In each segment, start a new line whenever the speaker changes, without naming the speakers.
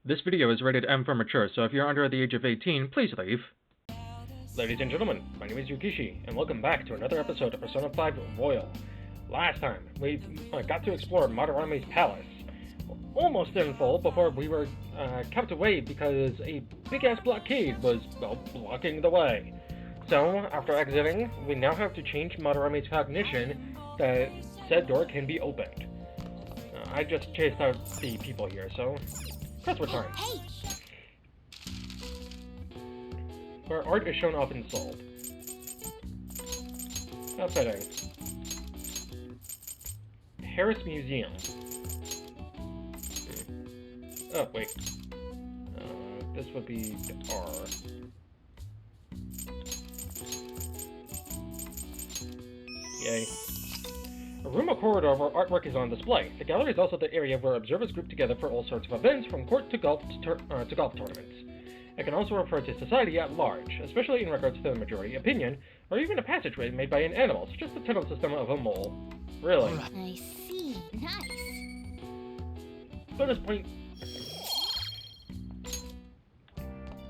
This video is rated M for mature, so if you're under the age of 18, please leave. Ladies and gentlemen, my name is Yukishi, and welcome back to another episode of Persona 5 Royal. Last time, we got to explore Madarame's palace. Almost in full before we were kept away because a big-ass blockade was, well, blocking the way. So, after exiting, we now have to change Madarame's cognition that said door can be opened. I just chased out the people here, so press return.
Hey!
Where art is shown off installed. How fitting. Harris Museum. Oh, wait. This would be R. Yay. A room or corridor where artwork is on display. The gallery is also the area where observers group together for all sorts of events, from court to golf tournaments. It can also refer to society at large, especially in regards to the majority opinion, or even a passageway made by an animal, such as the tunnel system of a mole. Really?
I see. Nice.
Bonus point.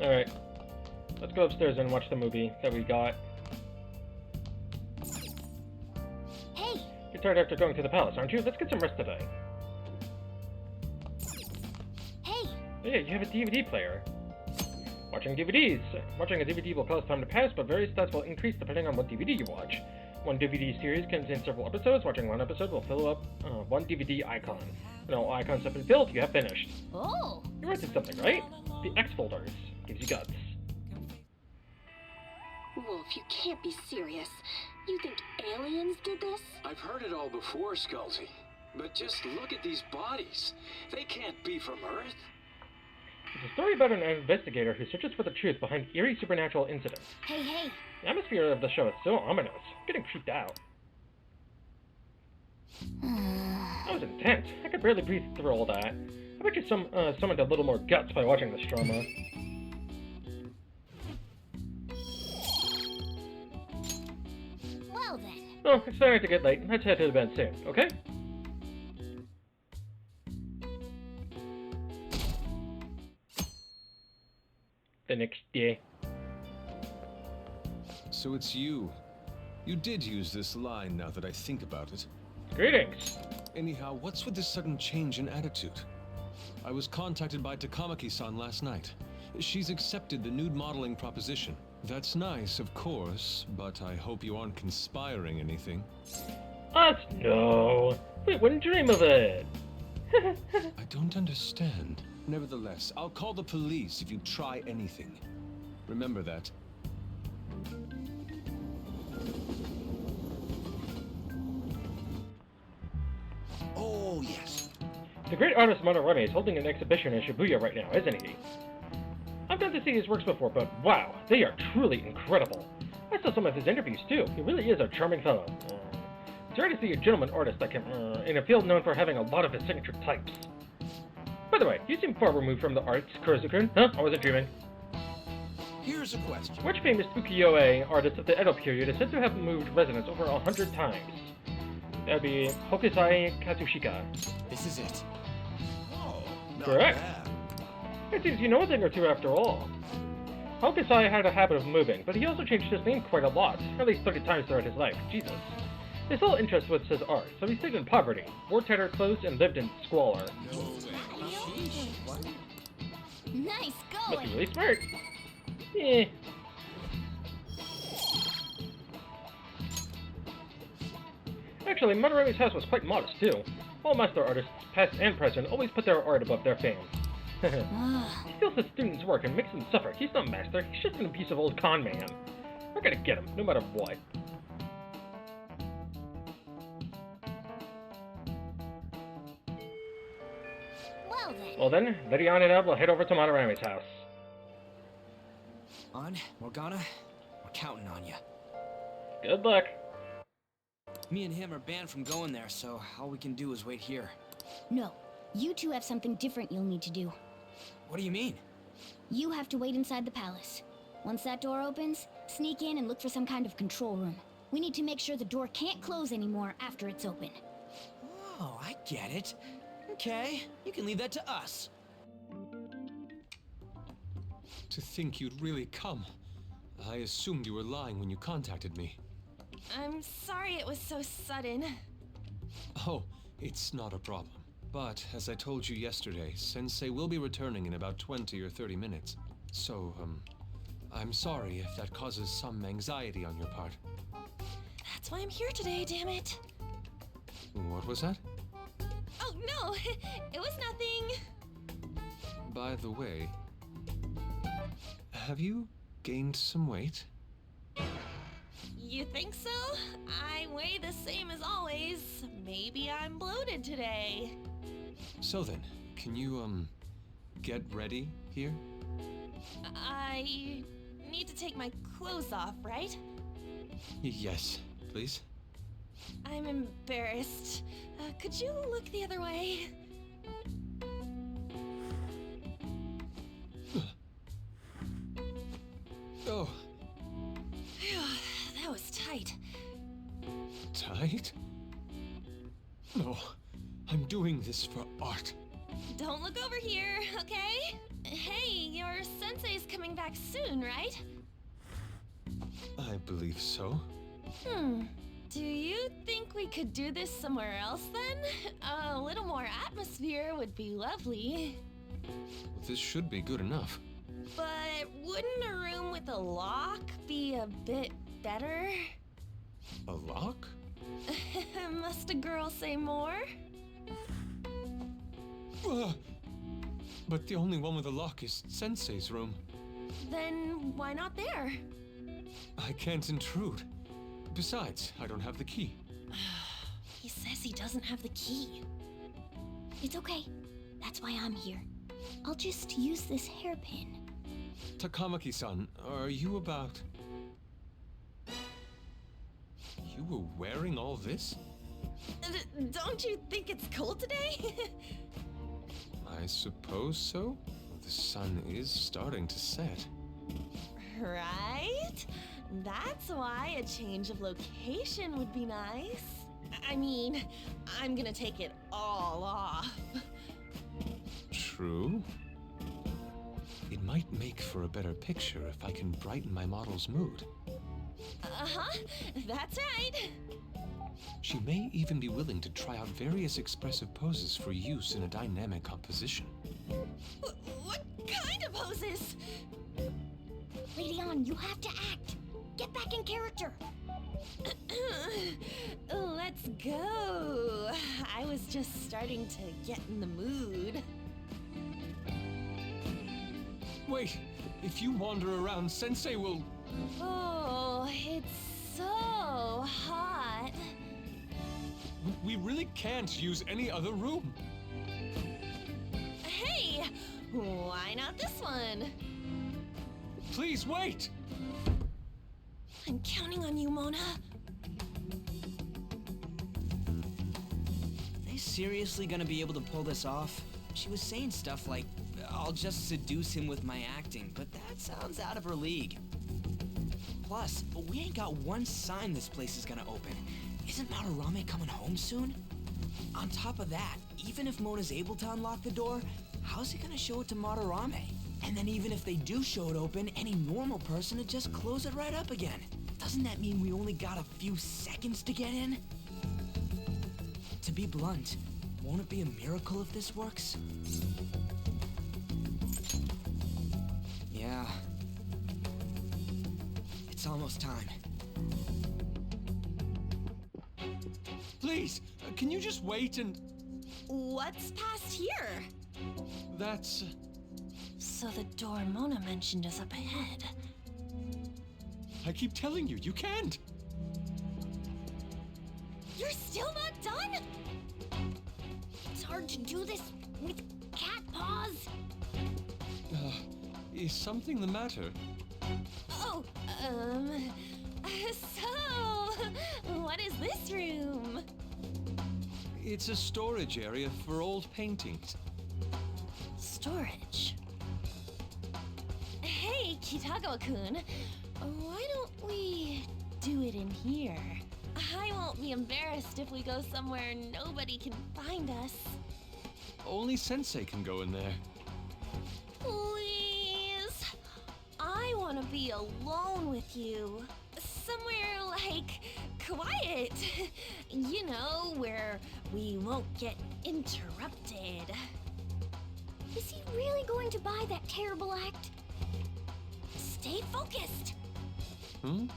Alright. Let's go upstairs and watch the movie that we got.
Hey!
You're tired after going to the palace, aren't you? Let's get some rest today.
Hey!
Oh yeah, you have a DVD player. Watching DVDs. Watching a DVD will cause time to pass, but various stats will increase depending on what DVD you watch. One DVD series contains several episodes. Watching one episode will fill up one DVD icon. When all icons have been filled, you have finished.
Oh!
You rented something, right? The X folders. Gives you guts.
Wolf, you can't be serious. You think aliens did this?
I've heard it all before, Sculty. But just look at these bodies. They can't be from Earth.
It's a story about an investigator who searches for the truth behind eerie supernatural incidents.
Hey, hey!
The atmosphere of the show is so ominous. I'm getting creeped out. That was intense. I could barely breathe through all that. I bet you summoned a little more guts by watching this drama.
Well then.
Oh, it's starting to get late. Let's head to the bed soon, okay? The next day.
So it's you. You did use this line now that I think about it.
Greetings!
Anyhow, what's with this sudden change in attitude? I was contacted by Takamaki-san last night. She's accepted the nude modeling proposition. That's nice, of course, but I hope you aren't conspiring anything.
Us? No. We wouldn't dream of it.
I don't understand. Nevertheless, I'll call the police if you try anything. Remember that.
Oh, yes.
The great artist Madarame is holding an exhibition in Shibuya right now, isn't he? I've got to see his works before, but wow, they are truly incredible. I saw some of his interviews too. He really is a charming fellow. It's rare to see a gentleman artist that can, in a field known for having a lot of eccentric types. By the way, you seem far removed from the arts, Kurozu-kun. Huh? I wasn't dreaming.
Here's a question.
Which famous ukiyo-e artist of the Edo period is said to have moved residence over 100 times? That would be Hokusai Katsushika.
This is it. Oh, not
Correct.
bad.
It seems you know a thing or two after all. Hokusai had a habit of moving, but he also changed his name quite a lot, at least 30 times throughout his life. Jesus. His sole interest was his art, so he stayed in poverty, wore tattered clothes, and lived in squalor.
No way.
Nice
Must be
going!
really smart. Eh. Actually, Madarame's house was quite modest, too. All master artists, past and present, always put their art above their fame. He steals his students' work and makes them suffer. He's not master, he's just an abusive old con man. We're gonna get him, no matter what.
Well then.
Well then, Lydion and I will head over to Madarame's house.
On, Morgana, we're counting on you.
Good luck.
Me and him are banned from going there, so all we can do is wait here.
No. You two have something different you'll need to do.
What do you mean?
You have to wait inside the palace. Once that door opens, sneak in and look for some kind of control room. We need to make sure the door can't close anymore after it's open.
Oh, I get it. Okay, you can leave that to us.
To think you'd really come. I assumed you were lying when you contacted me.
I'm sorry it was so sudden.
Oh, it's not a problem. But, as I told you yesterday, Sensei will be returning in about 20 or 30 minutes. So, I'm sorry if that causes some anxiety on your part.
That's why I'm here today, damn it.
What was that?
Oh, no, it was nothing.
By the way, have you gained some weight?
You think so? I weigh the same as always. Maybe I'm bloated today.
So then, can you, get ready here?
I need to take my clothes off, right?
Yes, please.
I'm embarrassed. Could you look the other way?
Oh,
Phew, that was tight.
tight? No, I'm doing this for art.
Don't look over here, okay? Hey, your sensei's coming back soon, right?
I believe so.
Do you think we could do this somewhere else then? A little more atmosphere would be lovely.
This should be good enough.
But wouldn't a room with a lock be a bit better?
A lock?
Must a girl say more?
But the only one with a lock is Sensei's room.
Then why not there?
I can't intrude. Besides, I don't have the key.
He says he doesn't have the key.
It's okay. That's why I'm here. I'll just use this hairpin.
Takamaki-san, are you about... You were wearing all this?
Don't you think it's cold today?
I suppose so. The sun is starting to set.
Right? That's why a change of location would be nice. I mean, I'm gonna take it all off.
True. It might make for a better picture if I can brighten my model's mood.
Uh-huh, that's right.
She may even be willing to try out various expressive poses for use in a dynamic composition.
What kind of poses?
Lady On, you have to act. Get back in character.
Let's go. I was just starting to get in the mood.
Wait, if you wander around, Sensei will...
Oh, it's so hot.
We really can't use any other room.
Hey, why not this one?
Please wait!
I'm counting on you, Mona.
Are they seriously gonna be able to pull this off? She was saying stuff like, I'll just seduce him with my acting, but that sounds out of her league. Plus, we ain't got one sign this place is gonna open. Isn't Madarame coming home soon? On top of that, even if Mona's able to unlock the door, how's he gonna show it to Madarame? And then even if they do show it open, any normal person would just close it right up again. Doesn't that mean we only got a few seconds to get in? To be blunt, won't it be a miracle if this works? Yeah. It's almost time.
Please, can you just wait and...
What's past here?
That's...
So the door Mona mentioned is up ahead.
I keep telling you, you can't!
You're still not done? It's hard to do this with cat paws.
Is something the matter?
Oh, so, what is this room?
It's a storage area for old paintings.
Storage. Hey, Kitagawa-kun, why don't we do it in here? I won't be embarrassed if we go somewhere nobody can find us.
Only Sensei can go in there.
Please? be alone with you. Somewhere, like, quiet. You know, where we won't get interrupted.
Is he really going to buy that terrible act?
Stay focused.
Hmm?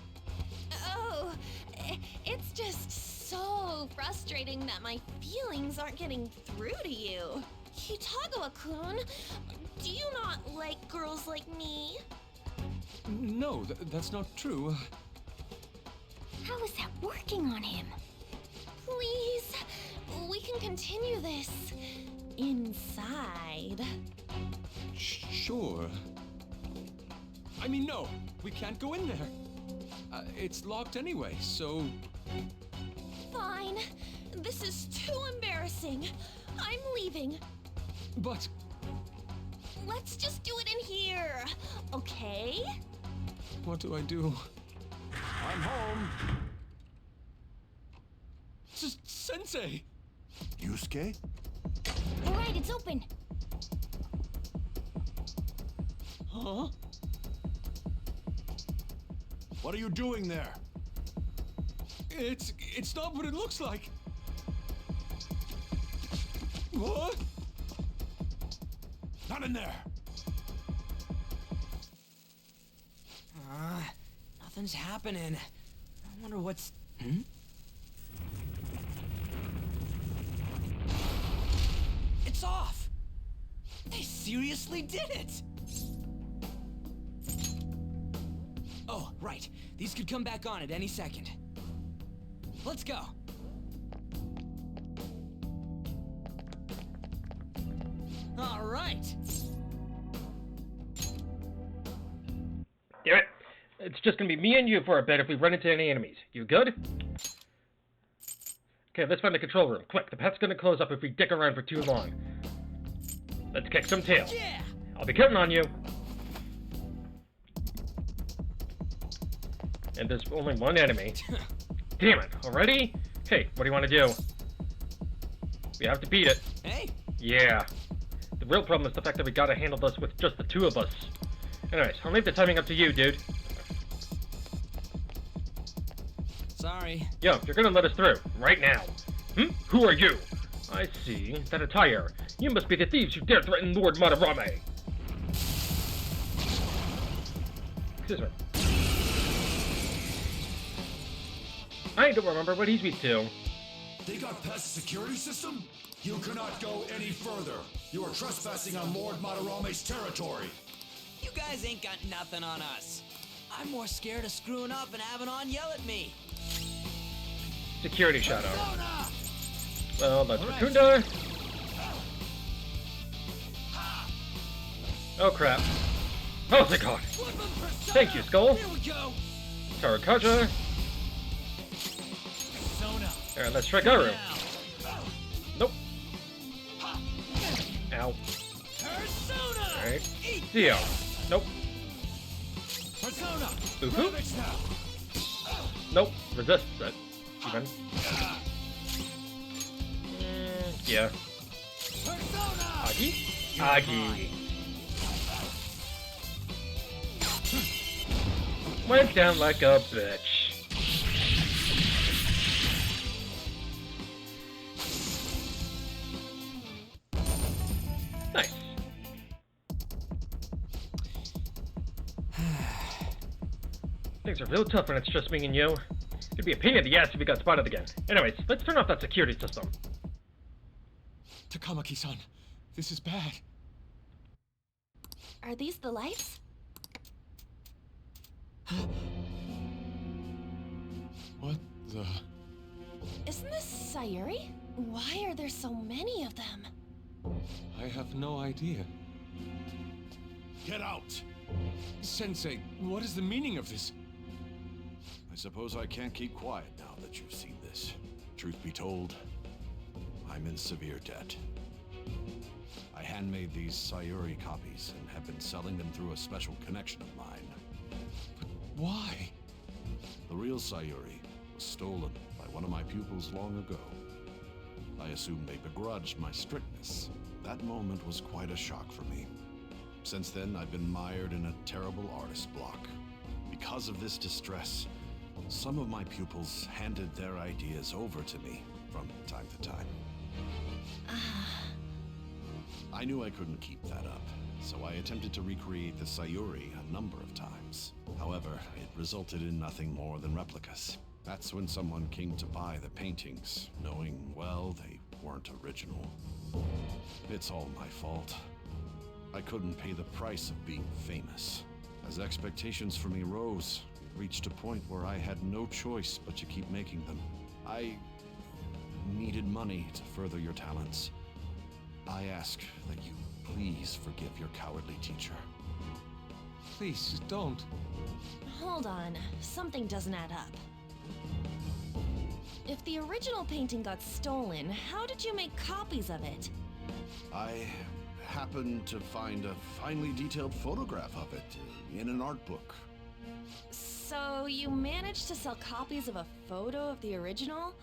Oh, it's just so frustrating that my feelings aren't getting through to you. Kitagawa-kun, do you not like girls like me?
No, that's not true.
How is that working on him?
Please, we can continue this inside.
Sure. I mean, no, we can't go in there. It's locked anyway, so...
Fine. This is too embarrassing. I'm leaving.
But...
Let's just do it in here, okay?
what do I do?
I'm home.
Sensei!
Yusuke?
All right, it's open.
Huh?
What are you doing there?
It's not what it looks like. What?
Not in there.
Nothing's happening. I wonder what's... It's off! They seriously did it! Oh, right. These could come back on at any second. Let's go. All right.
Damn it. It's just gonna be me and you for a bit if we run into any enemies. You good? Okay, let's find the control room. Quick, the path's gonna close up if we dick around for too long. Let's kick some tail.
Yeah!
I'll be counting on you. And there's only one enemy. Damn it, already? Hey, what do you want to do? We have to beat it.
Hey!
Yeah. The real problem is the fact that we gotta handle this with just the two of us. Anyways, I'll leave the timing up to you, dude.
Sorry.
Yo, you're gonna let us through, right now. Who are you? I see. That attire. You must be the thieves who dare threaten Lord Madarame. Excuse me. I don't remember what he's weak to.
They got past the security system? You cannot go any further. You are trespassing on Lord Madarame's territory.
You guys ain't got nothing on us. I'm more scared of screwing up and having On yell at me.
Security shadow.
Persona!
Well, that's
All right.
Raccoon. Oh crap. Oh thank god. Thank you, Skull.
Here we go.
Tarakaja. Alright, let's try Garu. Nope. Ow.
Persona.
Alright. Dio. Nope.
Persona!
Uhu.
Ravage now!
Nope. Resist it. Even. Yeah.
Persona!
Agi? Agi. Went down like a bitch. Nice. Things are real tough when it's just me and you. It'd be a pain in the ass if we got spotted again. Anyways, let's turn off that security system.
Takamaki-san, this is bad.
Are these the lights?
What the...
Isn't this Sayuri? Why are there so many of them?
I have no idea.
Get out!
Sensei, what is the meaning of this?
I suppose I can't keep quiet now that you've seen this. Truth be told, I'm in severe debt. I handmade these Sayuri copies and have been selling them through a special connection of mine.
Why?
The real Sayuri was stolen by one of my pupils long ago. I assume they begrudged my strictness. That moment was quite a shock for me. Since then, I've been mired in a terrible artist block. because of this distress, some of my pupils handed their ideas over to me from time to time. I knew I couldn't keep that up, so I attempted to recreate the Sayuri a number of times. However, it resulted in nothing more than replicas. That's when someone came to buy the paintings, knowing, well, they weren't original. It's all my fault. I couldn't pay the price of being famous. As expectations for me rose, it reached a point where I had no choice but to keep making them. I needed money to further your talents. I ask that you please forgive your cowardly teacher.
Please, don't.
Hold on, something doesn't add up. If the original painting got stolen, how did you make copies of it?
I happened to find a finely detailed photograph of it in an art book.
So you managed to sell copies of a photo of the original?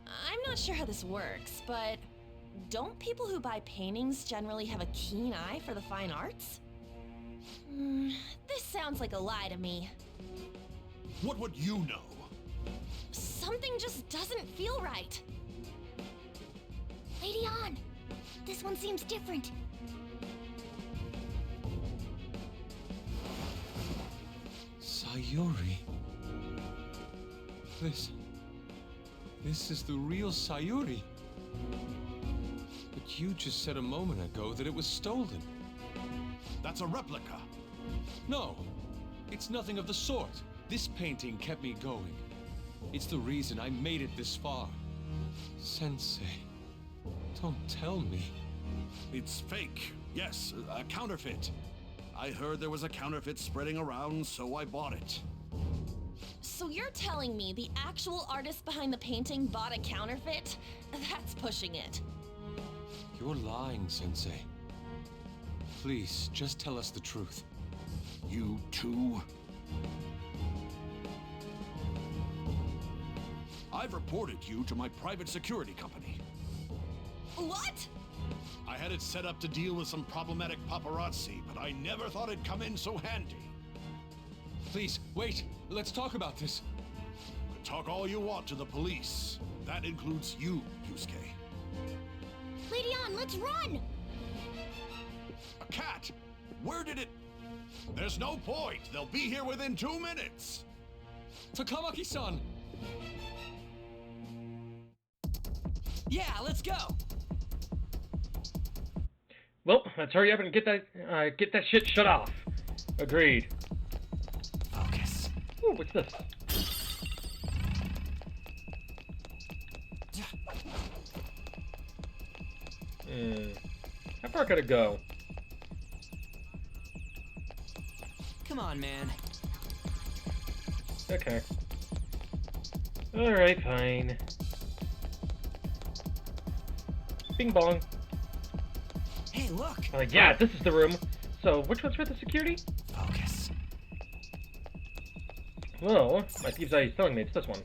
I'm not sure how this works, but don't people who buy paintings generally have a keen eye for the fine arts? This sounds like a lie to me.
What would you know?
Something just doesn't feel right.
Lady On! This one seems different.
Sayuri. This is the real Sayuri. But you just said a moment ago that it was stolen.
That's a replica.
No, it's nothing of the sort. This painting kept me going. It's the reason I made it this far. Sensei, don't tell me.
It's fake. Yes, a counterfeit. I heard there was a counterfeit spreading around, so I bought it.
So you're telling me the actual artist behind the painting bought a counterfeit? That's pushing it.
You're lying, Sensei. Please, just tell us the truth.
You too? I've reported you to my private security company.
What?
I had it set up to deal with some problematic paparazzi, but I never thought it'd come in so handy.
Please, wait. Let's talk about this.
Talk all you want to the police. That includes you, Yusuke.
Lady On, let's run!
A cat? Where did it... There's no point. They'll be here within 2 minutes.
Takamaki-san!
Yeah, let's go!
Well, let's hurry up and get that shit shut off. Agreed.
Focus.
Ooh, what's this? How far could it go?
Come on, man.
Okay. Alright, fine. Bing bong.
Hey, look!
Yeah, this is the room. So, which one's for the security?
Focus.
Well, my thieves' eye is telling me it's this one.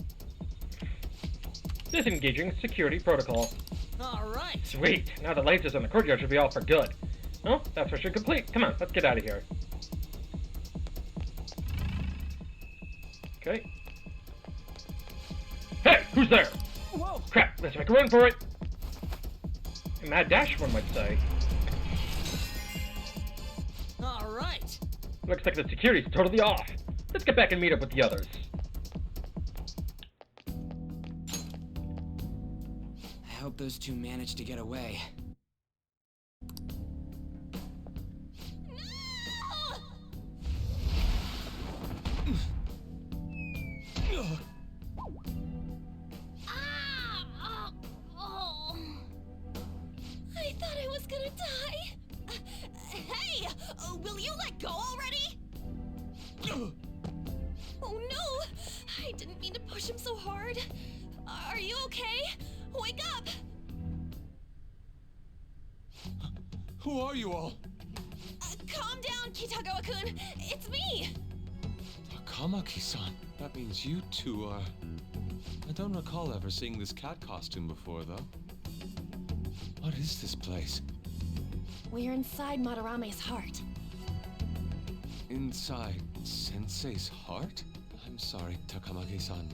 Disengaging security protocol.
Alright!
Sweet! Now the lasers in the courtyard should be off for good. Well, that's mission complete. Come on, let's get out of here. Okay. Hey! Who's there?
Whoa!
Crap, let's make a run for it! A mad dash, one might say.
Alright!
Looks like the security's totally off. Let's get back and meet up with the others.
I hope those two managed to get away.
I thought I was gonna die. Hey, will you let go already? Oh no, I didn't mean to push him so hard. Are you okay? Wake up!
Who are you all?
Calm down, Kitagawa-kun. It's me.
Takamaki-san. That means you two are... I don't recall ever seeing this cat costume before, though. What is this place?
We're inside Madarame's heart.
Inside Sensei's heart? I'm sorry, Takamaki-san,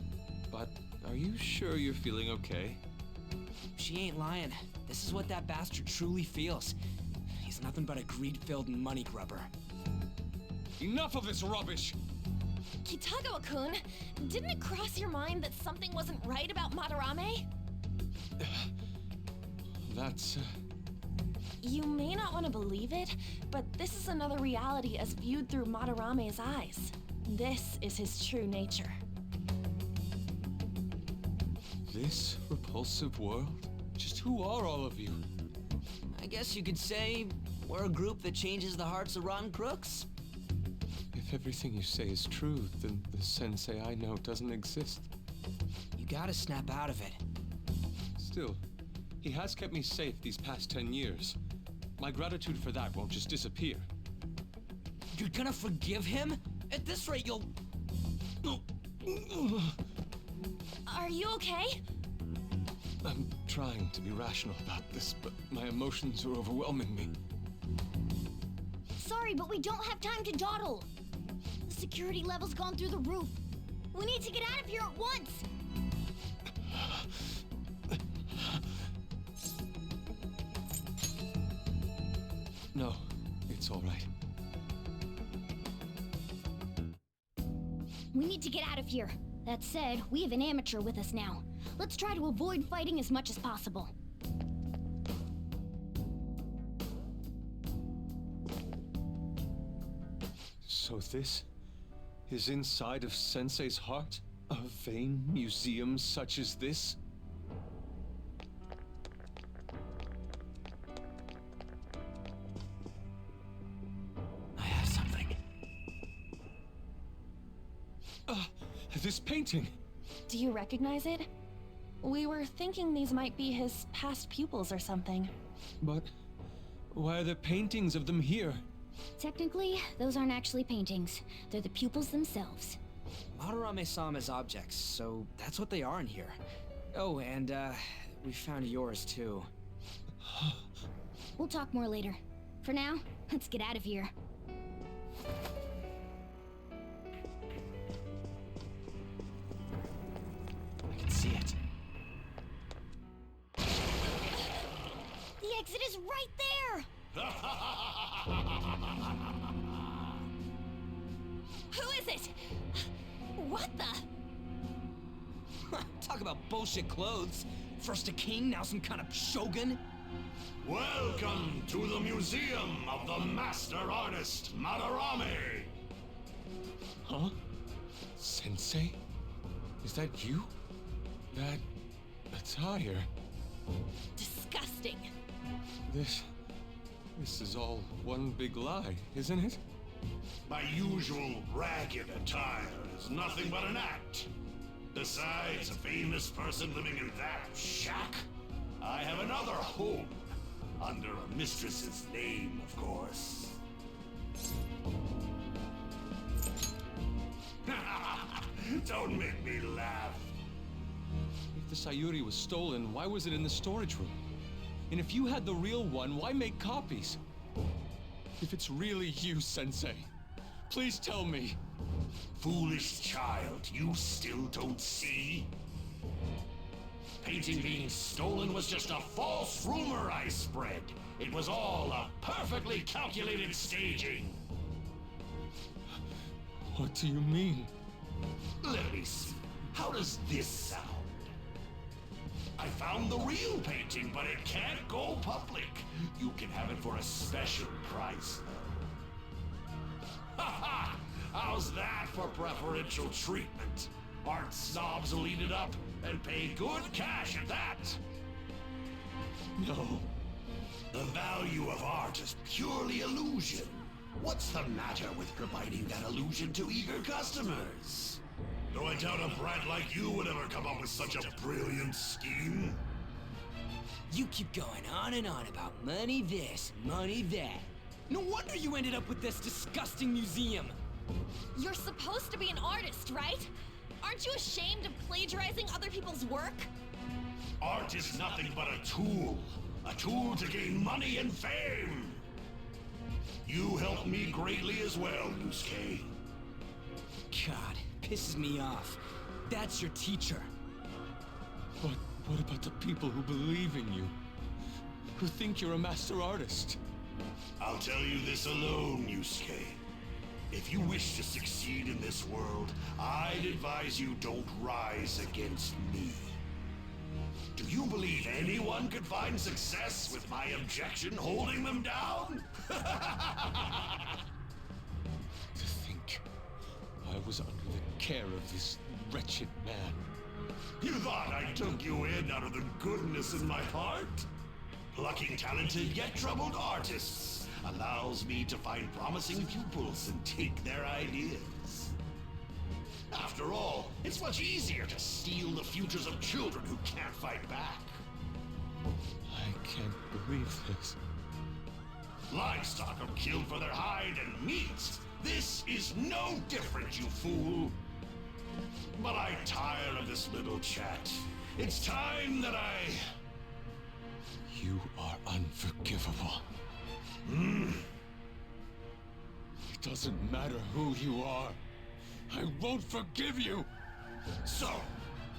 but are you sure you're feeling okay?
She ain't lying. This is what that bastard truly feels. He's nothing but a greed-filled money grubber.
Enough of this rubbish!
Kitagawa-kun, didn't it cross your mind that something wasn't right about Madarame?
That's...
You may not want to believe it, but this is another reality as viewed through Madarame's eyes. This is his true nature.
This repulsive world? Just who are all of you?
I guess you could say we're a group that changes the hearts of rotten crooks.
If everything you say is true, then the sensei I know doesn't exist.
You gotta snap out of it.
Still, he has kept me safe these past 10 years. My gratitude for that won't just disappear.
You're gonna forgive him? At this rate, you'll...
Are you okay?
I'm trying to be rational about this, but my emotions are overwhelming me.
Sorry, but we don't have time to dawdle. The security level's gone through the roof. We need to get out of here at once.
No, it's all right.
We need to get out of here. That said, we have an amateur with us now. Let's try to avoid fighting as much as possible.
So this is inside of Sensei's heart? A vain museum such as this?
I have something.
This painting!
Do you recognize it? We were thinking these might be his past pupils or something.
But why are there paintings of them here?
Technically, those aren't actually paintings. They're the pupils themselves.
Madarame saw them as objects, so that's what they are in here. Oh, and we found yours too.
We'll talk more later. For now, let's get out of here.
I can see it.
The exit is right there!
Who is it? What the?
Talk about bullshit clothes. First a king, now some kind of shogun.
Welcome to the Museum of the Master Artist, Madarame!
Huh? Sensei? Is that you? That attire?
Disgusting.
This is all one big lie, isn't it?
My usual ragged attire is nothing but an act. Besides a famous person living in that shack, I have another home. Under a mistress's name, of course. Don't make me laugh.
If the Sayuri was stolen, why was it in the storage room? And if you had the real one, why make copies? If it's really you, Sensei, please tell me.
Foolish child, you still don't see? Painting being stolen was just a false rumor I spread. It was all a perfectly calculated staging.
What do you mean?
Let me see. How does this sound? I found the real painting, but it can't go public. You can have it for a special price, though. Ha ha! How's that for preferential treatment? Art snobs will eat it up and pay good cash at that.
No.
The value of art is purely illusion. What's the matter with providing that illusion to eager customers? Though I doubt a brat like you would ever come up with such a brilliant scheme.
You keep going on and on about money this, money that. No wonder you ended up with this disgusting museum.
You're supposed to be an artist, right? Aren't you ashamed of plagiarizing other people's work?
Art is nothing but a tool to gain money and fame. You helped me greatly as well, Yusuke.
God, pisses me off. That's your teacher.
But what about the people who believe in you? Who think you're a master artist?
I'll tell you this alone, Yusuke. If you wish to succeed in this world, I'd advise you don't rise against me. Do you believe anyone could find success with my objection holding them down?
To think I was under the care of this wretched man.
You thought I took you in out of the goodness in my heart? Plucking talented yet troubled artists allows me to find promising pupils and take their ideas. After all, it's much easier to steal the futures of children who can't fight back.
I can't believe this.
Livestock are killed for their hide and meat. This is no different, you fool. But I tire of this little chat. It's time that I...
You are unforgivable. It doesn't matter who you are. I won't forgive you!
So,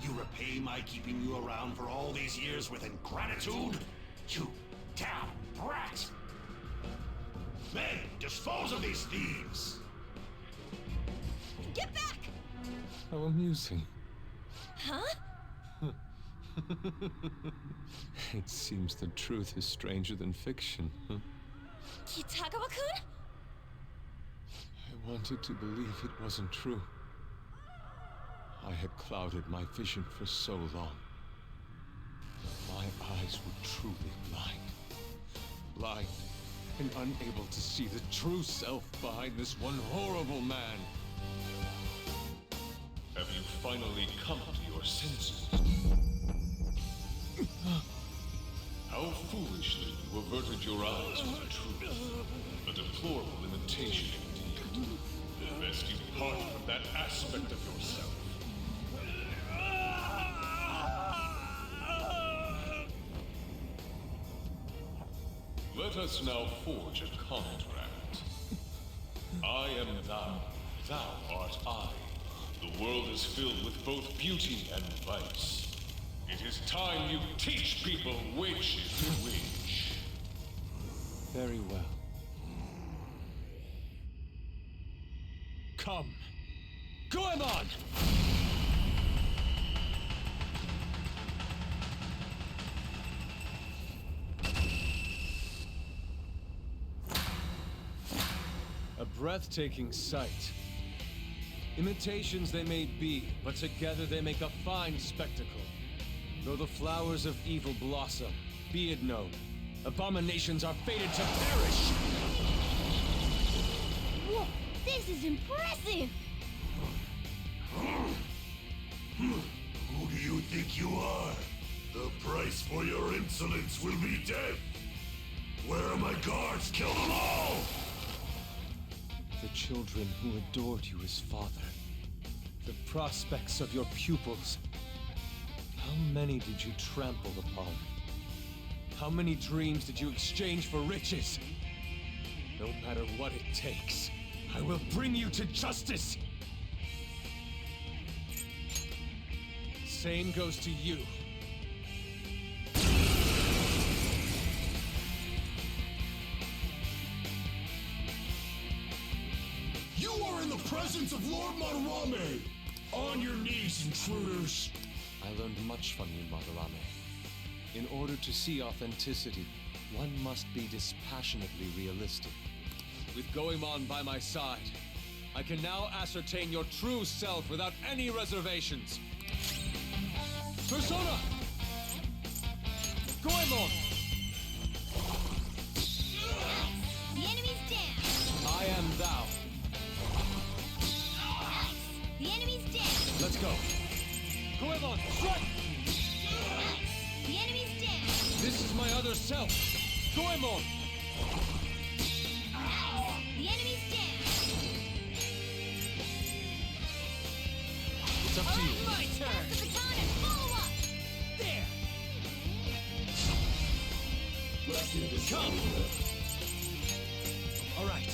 you repay my keeping you around for all these years with ingratitude? You damn brat! Men, dispose of these thieves!
Get back!
How amusing.
Huh?
It seems the truth is stranger than fiction.
Kitagawa-kun?
I wanted to believe it wasn't true. I had clouded my vision for so long. My eyes were truly blind. Blind and unable to see the true self behind this one horrible man.
Have you finally come to your senses? How foolishly you averted your eyes from the truth. A deplorable imitation indeed. Best you part from that aspect of yourself. Let us now forge a contract. I am thou, thou art I. The world is filled with both beauty and vice. It is time you teach people which is which.
Very well. Come! Goemon! A breathtaking sight. Imitations they may be, but together they make a fine spectacle. Though the flowers of evil blossom, be it known, abominations are fated to perish!
Whoa, this is impressive!
Who do you think you are? The price for your insolence will be death! Where are my guards? Kill them all!
The children who adored you as father. The prospects of your pupils. How many did you trample upon? How many dreams did you exchange for riches? No matter what it takes, I will bring you to justice! Same goes to you.
You are in the presence of Lord Madarame! On your knees, intruders!
I learned much from you, Madarame. In order to see authenticity, one must be dispassionately realistic. With Goemon by my side, I can now ascertain your true self without any reservations. Persona! Goemon!
The enemy's down!
I am thou.
Nice! The enemy's down!
Let's go. Goemon, strike!
Nice! The enemy's down!
This is my other self. Goemon!
Nice! The enemy's down!
It's up to you.
My turn!
Pass the baton and follow up!
There!
Let's do this.
Come! All right.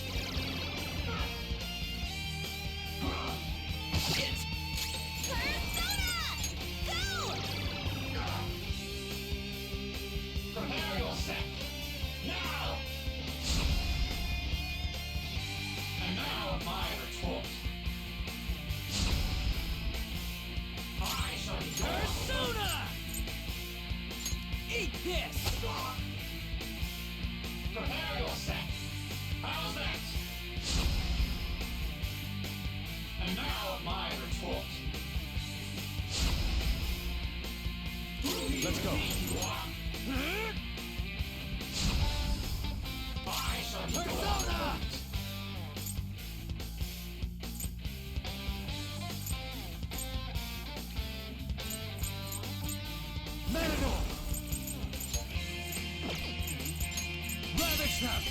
my retort.
Let's go.
I shall Persona! Matador! Ravage them!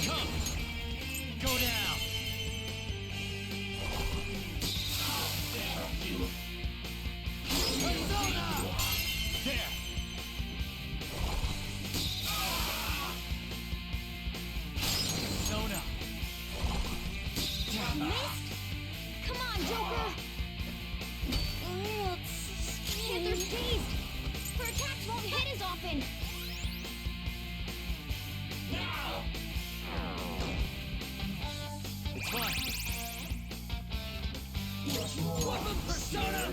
Come! Go down! Persona! There! Persona!
Missed? Come on, Joker! Oh, Panther's dazed! Her attacks won't hit as often!
It's fine.
Weapon Persona!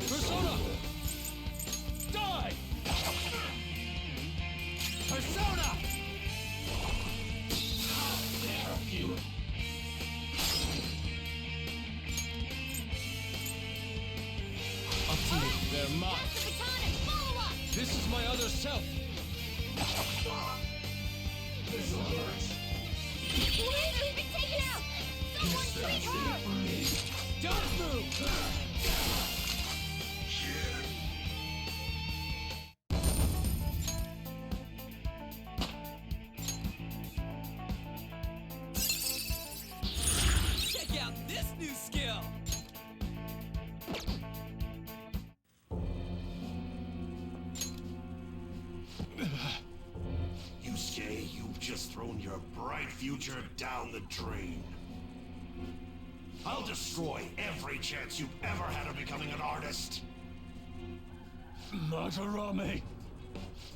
Persona! Die!
Persona!
Up to me. They're mine.
Pass the baton and follow up!
This is my other self.
Panther's been taken out! Someone treat her!
Don't move!
Check out this new skill!
You say you've just thrown your bright future down the drain. I'll destroy every chance you've ever had of becoming an artist.
Matarame!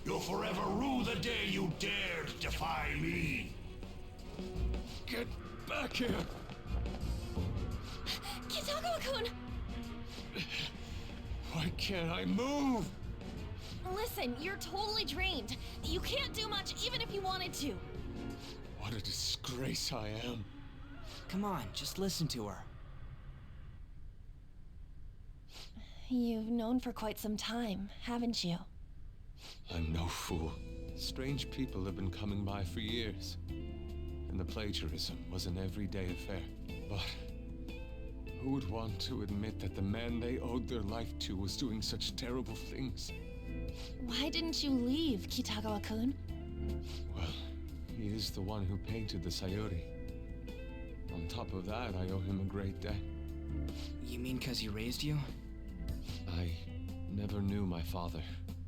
You'll forever rue the day you dared defy me.
Get back here!
Kitagawa-kun!
Why can't I move?
Listen, you're totally drained. You can't do much even if you wanted to.
What a disgrace I am.
Come on, just listen to her.
You've known for quite some time, haven't you?
I'm no fool. Strange people have been coming by for years. And the plagiarism was an everyday affair. But who would want to admit that the man they owed their life to was doing such terrible things?
Why didn't you leave, Kitagawa-kun?
Well, he is the one who painted the Sayuri. On top of that, I owe him a great debt.
You mean 'cause he raised you?
I never knew my father.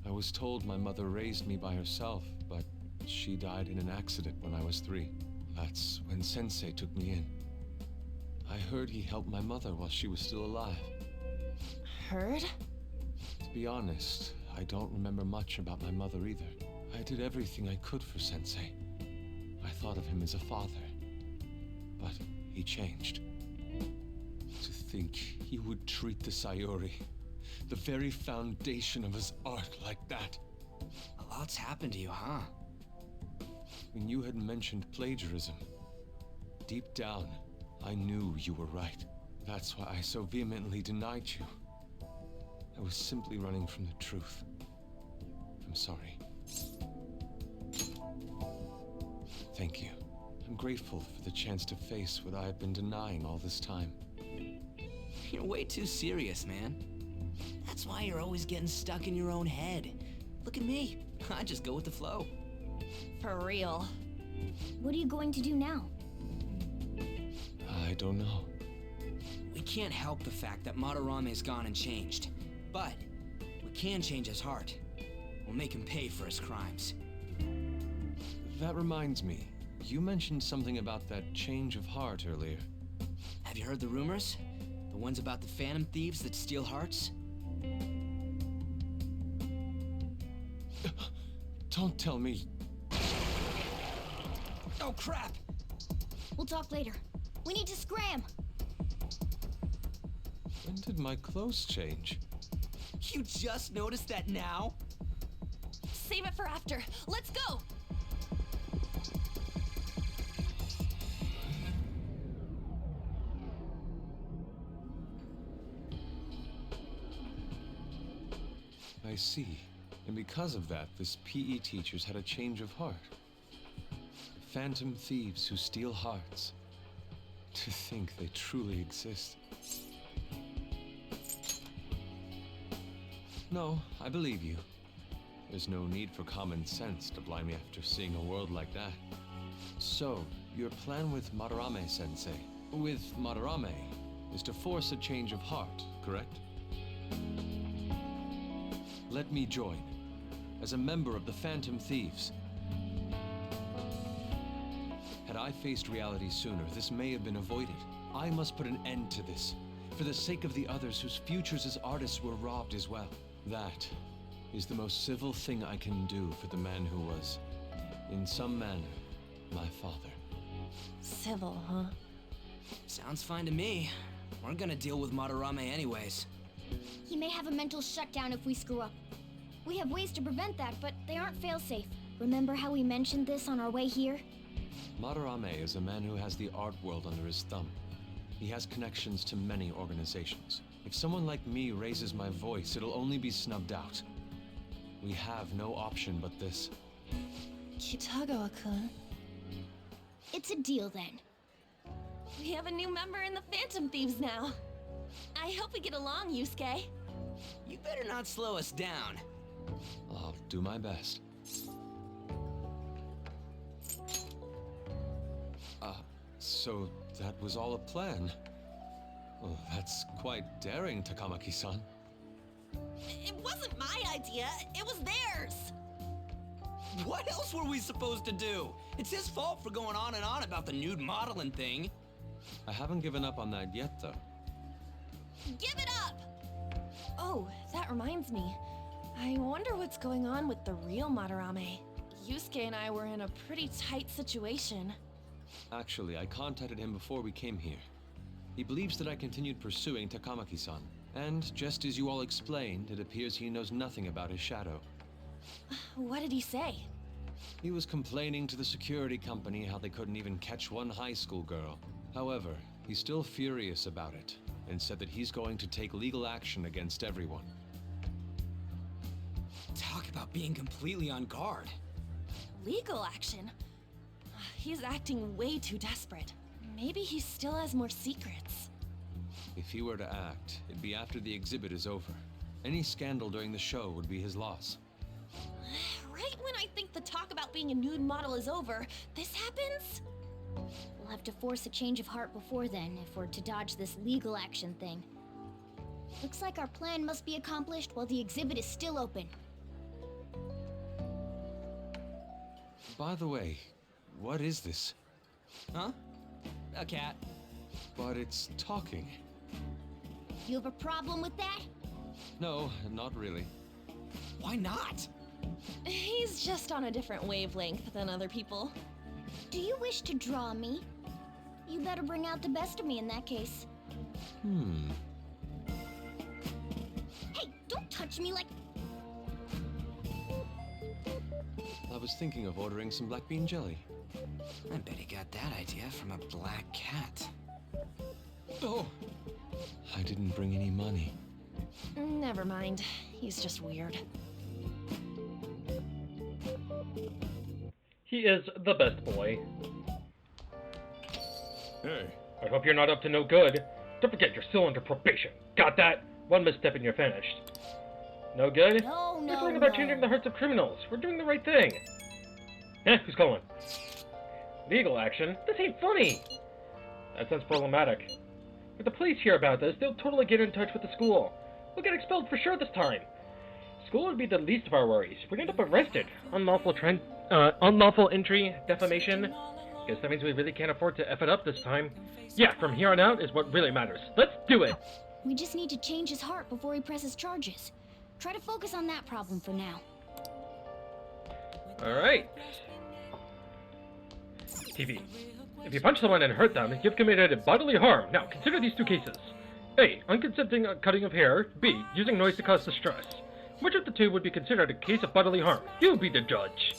I was told my mother raised me by herself, but she died in an accident when I was 3. That's when Sensei took me in. I heard he helped my mother while she was still alive.
Heard?
To be honest, I don't remember much about my mother either. I did everything I could for Sensei. I thought of him as a father. But he changed. To think he would treat the Sayuri, the very foundation of his art, like that.
A lot's happened to you, huh?
When you had mentioned plagiarism, deep down, I knew you were right. That's why I so vehemently denied you. I was simply running from the truth. I'm sorry. Thank you. I'm grateful for the chance to face what I have been denying all this time.
You're way too serious, man. That's why you're always getting stuck in your own head. Look at me. I just go with the flow.
For real.
What are you going to do now?
I don't know.
We can't help the fact that Madarame's gone and changed. But we can change his heart. We'll make him pay for his crimes.
That reminds me. You mentioned something about that change of heart earlier.
Have you heard the rumors? The ones about the phantom thieves that steal hearts?
Don't tell me.
Oh, crap!
We'll talk later. We need to scram!
When did my clothes change?
You just noticed that now?
save it for after. Let's go!
I see. And because of that, this PE teacher's had a change of heart. Phantom thieves who steal hearts. To think they truly exist. No, I believe you. There's no need for common sense to blind me after seeing a world like that. So, your plan with Madarame-sensei, with Madarame, is to force a change of heart, correct? Let me join, as a member of the Phantom Thieves. Had I faced reality sooner, this may have been avoided. I must put an end to this, for the sake of the others whose futures as artists were robbed as well. That is the most civil thing I can do for the man who was, in some manner, my father.
Civil, huh?
Sounds fine to me. We're gonna deal with Madarame anyways.
He may have a mental shutdown if we screw up. We have ways to prevent that, but they aren't fail-safe. Remember how we mentioned this on our way here?
Madarame is a man who has the art world under his thumb. He has connections to many organizations. If someone like me raises my voice, it'll only be snubbed out. We have no option but this.
Kitagawa-kun.
It's a deal then.
We have a new member in the Phantom Thieves now. I hope we get along, Yusuke.
You better not slow us down.
I'll do my best. So that was all a plan. Oh, that's quite daring, Takamaki-san.
It wasn't my idea, it was theirs!
What else were we supposed to do? It's his fault for going on and on about the nude modeling thing.
I haven't given up on that yet, though.
Give it up! Oh, that reminds me. I wonder what's going on with the real Madarame. Yusuke and I were in a pretty tight situation.
Actually, I contacted him before we came here. He believes that I continued pursuing Takamaki-san. And just as you all explained, it appears he knows nothing about his shadow.
What did he say?
He was complaining to the security company how they couldn't even catch one high school girl. However, he's still furious about it, and said that he's going to take legal action against everyone.
Talk about being completely on guard.
Legal action? He's acting way too desperate. Maybe he still has more secrets.
If he were to act, it'd be after the exhibit is over. Any scandal during the show would be his loss.
Right when I think the talk about being a nude model is over, this happens?
We'll have to force a change of heart before then, if we're to dodge this legal action thing. Looks like our plan must be accomplished while the exhibit is still open.
By the way, what is this?
Huh? A cat.
But it's talking.
You have a problem with that?
No, not really.
Why not?
He's just on a different wavelength than other people.
Do you wish to draw me? You better bring out the best of me in that case. Hey, don't touch me like...
I was thinking of ordering some black bean jelly.
I bet he got that idea from a black cat.
Oh! I didn't bring any money.
Never mind. He's just weird.
He is the best boy.
Hey.
I hope you're not up to no good. Don't forget you're still under probation. Got that? One misstep and you're finished. No good?
No,
We're talking about changing the hearts of criminals. We're doing the right thing. Who's calling? Legal action? This ain't funny. That sounds problematic. If the police hear about this, they'll totally get in touch with the school. We'll get expelled for sure this time. School would be the least of our worries. We end up arrested. Unlawful entry, defamation. Guess that means we really can't afford to F it up this time. Yeah, from here on out is what really matters. Let's do it!
We just need to change his heart before he presses charges. Try to focus on that problem for now.
Alright. TV. If you punch someone and hurt them, you've committed bodily harm. Now, consider these two cases. A. Unconsenting cutting of hair. B. Using noise to cause distress. Which of the two would be considered a case of bodily harm? You be the judge.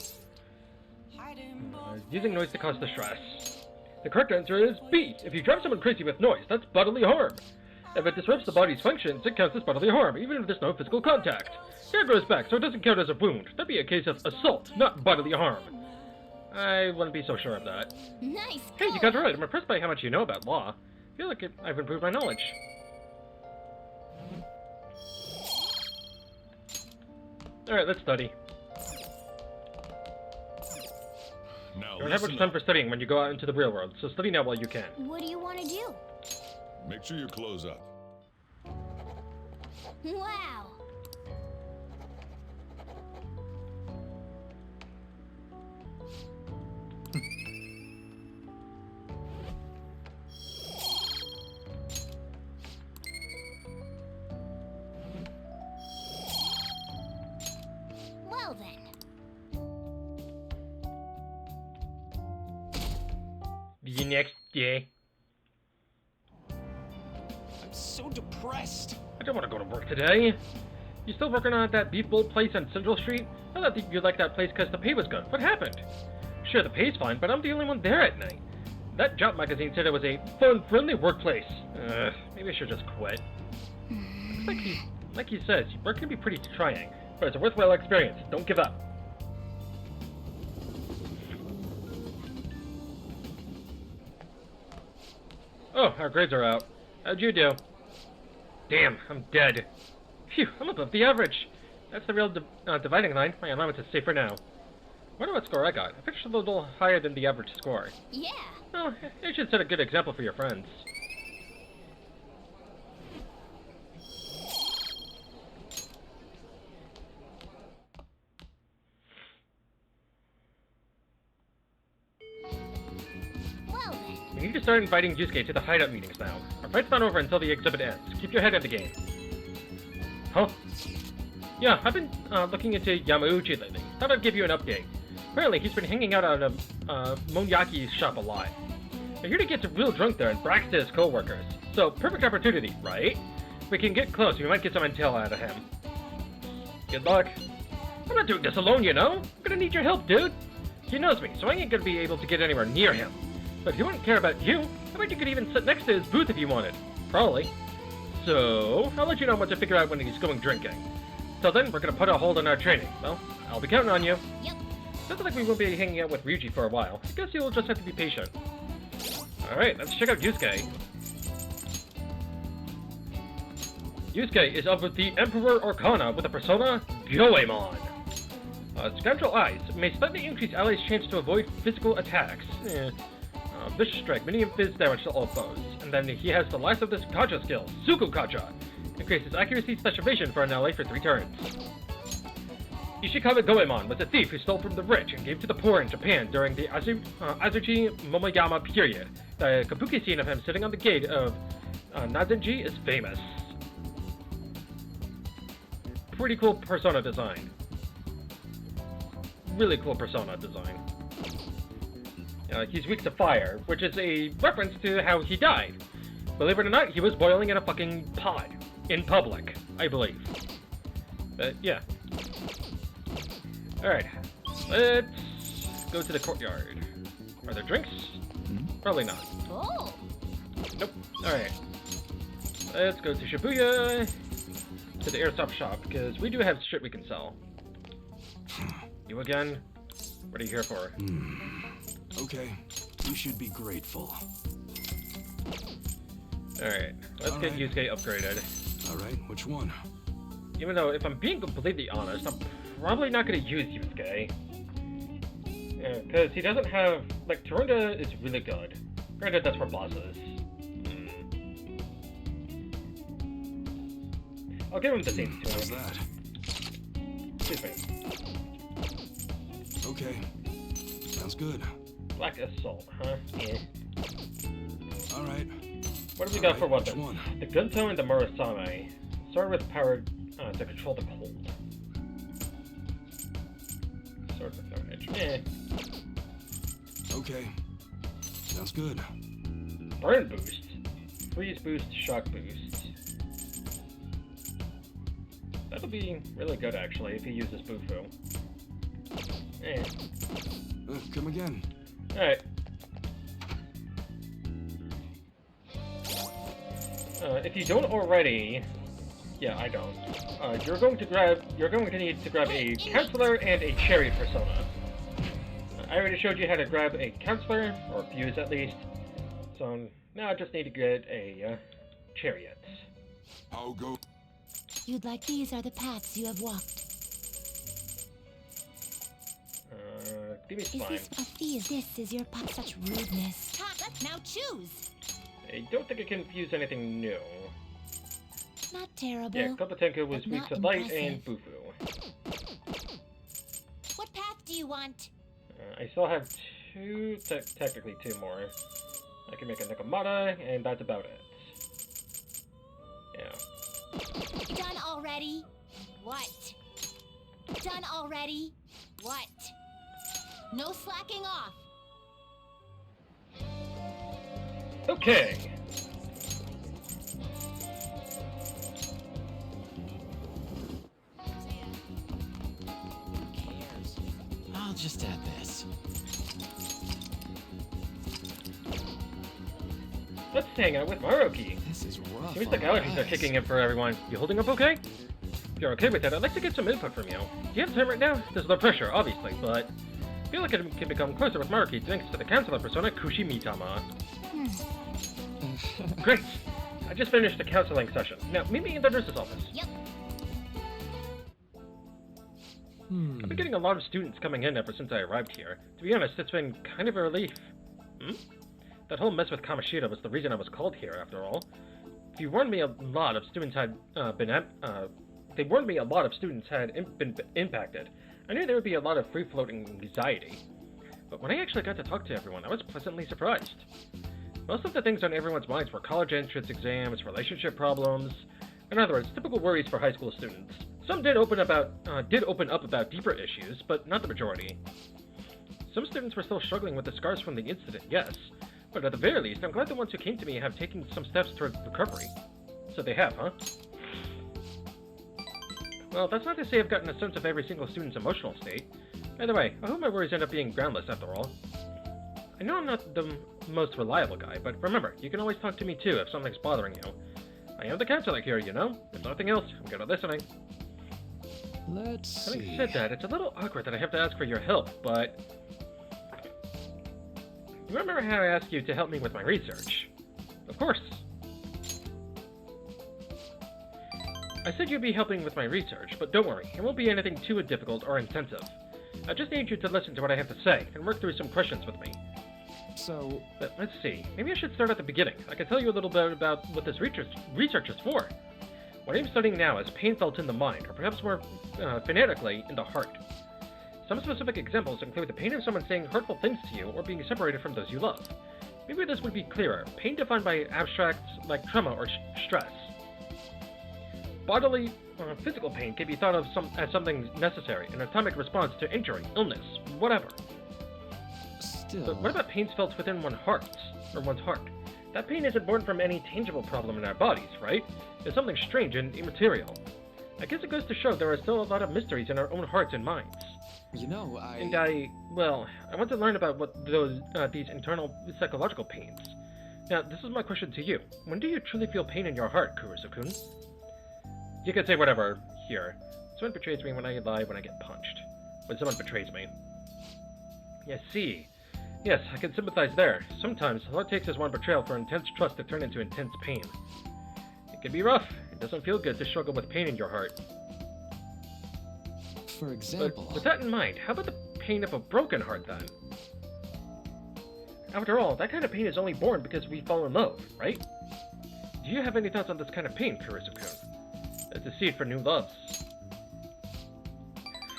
Using noise to cause distress. The correct answer is B. If you drive someone crazy with noise, that's bodily harm. If it disrupts the body's functions, it counts as bodily harm, even if there's no physical contact. Hair grows back, so it doesn't count as a wound. That'd be a case of assault, not bodily harm. I wouldn't be so sure of that.
Nice.
Hey, you got it right. I'm impressed by how much you know about law. I feel like I've improved my knowledge. Alright, let's study.
Now
You don't have much time for studying when you go out into the real world, so study now while you can.
What do you want to do?
Make sure you close up.
Wow. Well then.
The next day.
I'm so depressed.
I don't want to go to work today. You still working on that beef bowl place on Central Street? I thought you liked that place because the pay was good. What happened? Sure, the pay's fine, but I'm the only one there at night. That job magazine said it was a fun, friendly workplace. Maybe I should just quit. Like he says, work can be pretty trying, but it's a worthwhile experience. Don't give up. Oh, our grades are out. How'd you do? Damn, I'm dead. Phew, I'm above the average. That's the real dividing line. My allowance is safe for now. Wonder what score I got. I finished a little higher than the average score.
Yeah.
Well, you should set a good example for your friends.
Well then.
We need to start inviting Yusuke to the hideout meetings now. Our fight's not over until the exhibit ends. Keep your head in the game. Huh? Yeah, I've been looking into Yamauchi lately. Thought I'd give you an update. Apparently, he's been hanging out at a Monyaki shop a lot. I hear he gets real drunk there and brags to his co-workers. So, perfect opportunity, right? If we can get close, we might get some intel out of him. Good luck. I'm not doing this alone, you know? I'm gonna need your help, dude. He knows me, so I ain't gonna be able to get anywhere near him. But if he wouldn't care about you, I bet you could even sit next to his booth if you wanted. Probably. So, I'll let you know when to figure out when he's going drinking. Till then, we're gonna put a hold on our training. Well, I'll be counting on you.
Yep.
Sounds like we won't be hanging out with Ryuji for a while. I guess you'll just have to be patient. Alright, let's check out Yusuke. Yusuke is of the Emperor Arcana with the persona Goemon. Scoundrel Eyes may slightly increase allies' chance to avoid physical attacks. Vicious Strike, medium phys damage to all foes. And then he has the last of this Kacha skill, Suku Kacha. Increases accuracy / evasion for an ally for 3 turns. Ishikawa Goemon was a thief who stole from the rich and gave to the poor in Japan during the Azuchi Momoyama period. The kabuki scene of him sitting on the gate of Nazenji is famous. Pretty cool persona design. Really cool persona design. He's weak to fire, which is a reference to how he died. Believe it or not, he was boiling in a fucking pot. In public, I believe. But, yeah. Alright. Let's go to the courtyard. Are there drinks? Probably not.
Oh.
Nope. Alright. Let's go to Shibuya. To the airsoft shop, because we do have shit we can sell. You again? What are you here for?
Okay, you should be grateful.
Alright, let's get Yusuke upgraded.
Alright, which one?
Even though, if I'm being completely honest, I'm probably not going to use Yusuke. Because he doesn't have... Like, Torunda is really good. Granted, that's for bosses. I'll give him the same tunic.
How's that?
Excuse me.
Okay, sounds good.
Black Assault, huh? Yeah.
Alright.
What have we got for weapons?
Which one?
The Gunto and the Murasame. Sword with power to control the cold. Sword with no edge. Eh.
Okay, sounds good.
Burn boost. Freeze boost, shock boost. That'll would be really good, actually, if he uses Bufu. Eh.
Come again.
Alright. If you don't already... Yeah, I don't. You're going to need to grab a counselor and a chariot persona. I already showed you how to grab a counselor, or fuse at least. So now I just need to get a chariot.
I'll go.
You'd like these are the paths you have walked.
Give me
Is
spine.
this a fee? This is your path. Such rudeness. Let's now choose.
I don't think I can fuse anything new.
Not terrible.
Yeah, Kopatenko was
but
weak
not
to light
impressive.
and Bufu.
What path do you want?
I still have technically two more. I can make a Nakamata, and that's about it. Yeah.
Done already? What? Done already? What? No slacking off.
Okay.
I'll just add this.
Let's hang out with Maruki.
This is rough.
Seems like allergies are kicking in for everyone. You holding up okay? If you're okay with that, I'd like to get some input from you. Do you have time right now? There's no pressure, obviously, but I feel like I can become closer with Maruki thanks to the counselor persona Kushi-Mitama. Great! I just finished a counseling session. Now, meet me in the nurse's office.
Yep.
I've been getting a lot of students coming in ever since I arrived here. To be honest, it's been kind of a relief. That whole mess with Kamoshida was the reason I was called here, after all. If you warned me a lot of students had they warned me a lot of students had been impacted. I knew there would be a lot of free-floating anxiety. But when I actually got to talk to everyone, I was pleasantly surprised. Most of the things on everyone's minds were college entrance exams, relationship problems, in other words, typical worries for high school students. Some did open up about deeper issues, but not the majority. Some students were still struggling with the scars from the incident, yes, but at the very least, I'm glad the ones who came to me have taken some steps towards recovery. So they have, huh? Well, that's not to say I've gotten a sense of every single student's emotional state. Either way, I hope my worries end up being groundless after all. I know I'm not the most reliable guy, but remember, you can always talk to me too if something's bothering you. I am the counselor here, you know? If nothing else, I'm good at listening.
Let's see.
Having said that, it's a little awkward that I have to ask for your help, but... You remember how I asked you to help me with my research? Of course. I said you'd be helping with my research, but don't worry, it won't be anything too difficult or intensive. I just need you to listen to what I have to say and work through some questions with me.
So...
But let's see, maybe I should start at the beginning. I can tell you a little bit about what this research is for. What I'm studying now is pain felt in the mind, or perhaps more phonetically, in the heart. Some specific examples include the pain of someone saying hurtful things to you or being separated from those you love. Maybe this would be clearer. Pain defined by abstracts like trauma or stress. Bodily, physical pain can be thought of as something necessary, an atomic response to injury, illness, whatever.
Still...
But what about pains felt within one's heart? That pain isn't born from any tangible problem in our bodies, right? It's something strange and immaterial. I guess it goes to show there are still a lot of mysteries in our own hearts and minds.
You know,
I want to learn about what these internal psychological pains. Now, this is my question to you. When do you truly feel pain in your heart, Kurusu-kun? You can say whatever here. Someone betrays me when I lie, when I get punched. When someone betrays me. Yes, see. Yes, I can sympathize there. Sometimes, all it takes is one betrayal for intense trust to turn into intense pain. It can be rough. It doesn't feel good to struggle with pain in your heart.
For example...
But with that in mind, how about the pain of a broken heart, then? After all, that kind of pain is only born because we fall in love, right? Do you have any thoughts on this kind of pain, Kurusu-kun? It's a seed for new loves.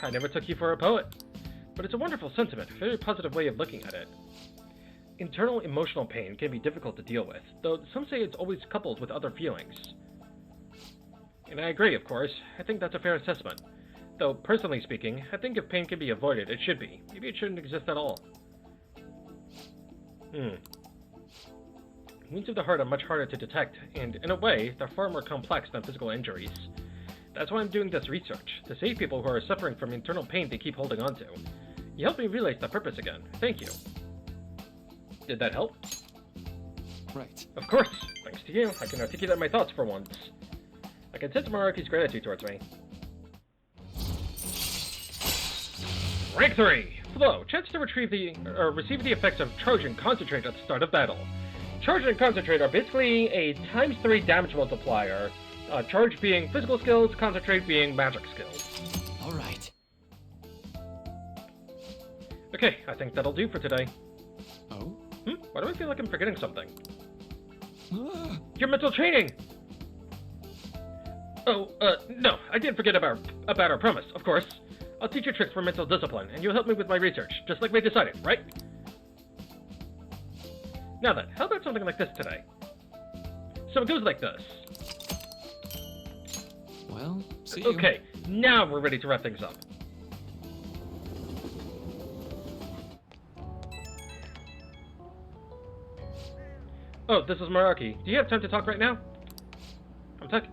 I never took you for a poet. But it's a wonderful sentiment, a very positive way of looking at it. Internal emotional pain can be difficult to deal with, though some say it's always coupled with other feelings. And I agree, of course. I think that's a fair assessment. Though, personally speaking, I think if pain can be avoided, it should be. Maybe it shouldn't exist at all. Wounds of the heart are much harder to detect, and in a way, they're far more complex than physical injuries. That's why I'm doing this research, to save people who are suffering from internal pain they keep holding on to. You helped me realize the purpose again. Thank you. Did that help?
Right.
Of course. Thanks to you, I can articulate my thoughts for once. I can sense Maraki's gratitude towards me. Rank 3! Flow. Chance to receive the effects of Charge and Concentrate at the start of battle. Charge and Concentrate are basically a ×3 damage multiplier. Charge being physical skills, Concentrate being magic skills.
Alright.
Okay, I think that'll do for today.
Oh?
Why do I feel like I'm forgetting something? Your mental training! Oh, no, I didn't forget about our promise, of course. I'll teach you tricks for mental discipline, and you'll help me with my research, just like we decided, right? Now then, how about something like this today? So it goes like this.
Well, see you.
Okay, now we're ready to wrap things up. Oh, this is Maraki. Do you have time to talk right now?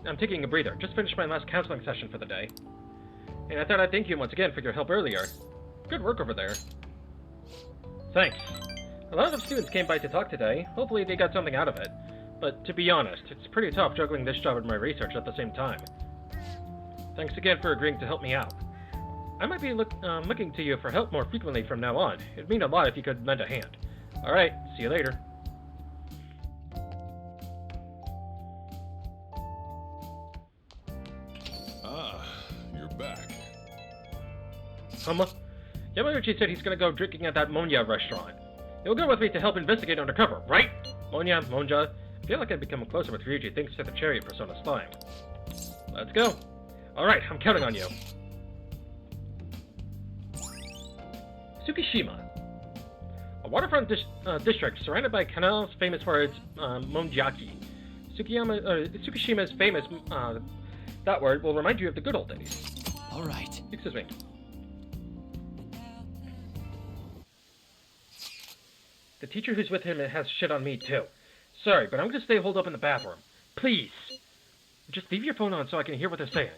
I'm taking a breather. Just finished my last counseling session for the day. And I thought I'd thank you once again for your help earlier. Good work over there. Thanks. A lot of students came by to talk today. Hopefully they got something out of it. But to be honest, it's pretty tough juggling this job and my research at the same time. Thanks again for agreeing to help me out. I might be looking to you for help more frequently from now on. It'd mean a lot if you could lend a hand. Alright, see you later.
You're back.
Yamauchi said he's gonna go drinking at that Monya restaurant. He'll go with me to help investigate undercover, right? Monja. I feel like I've become closer with Ryuji thanks to the chariot persona slime. Let's go. Alright, I'm counting on you. Tsukishima. A waterfront district surrounded by canals famous for its monjaki. Tsukishima is famous. That word will remind you of the good old days.
Alright.
Excuse me. The teacher who's with him has shit on me too. Sorry, but I'm gonna stay holed up in the bathroom. Please! Just leave your phone on so I can hear what they're saying.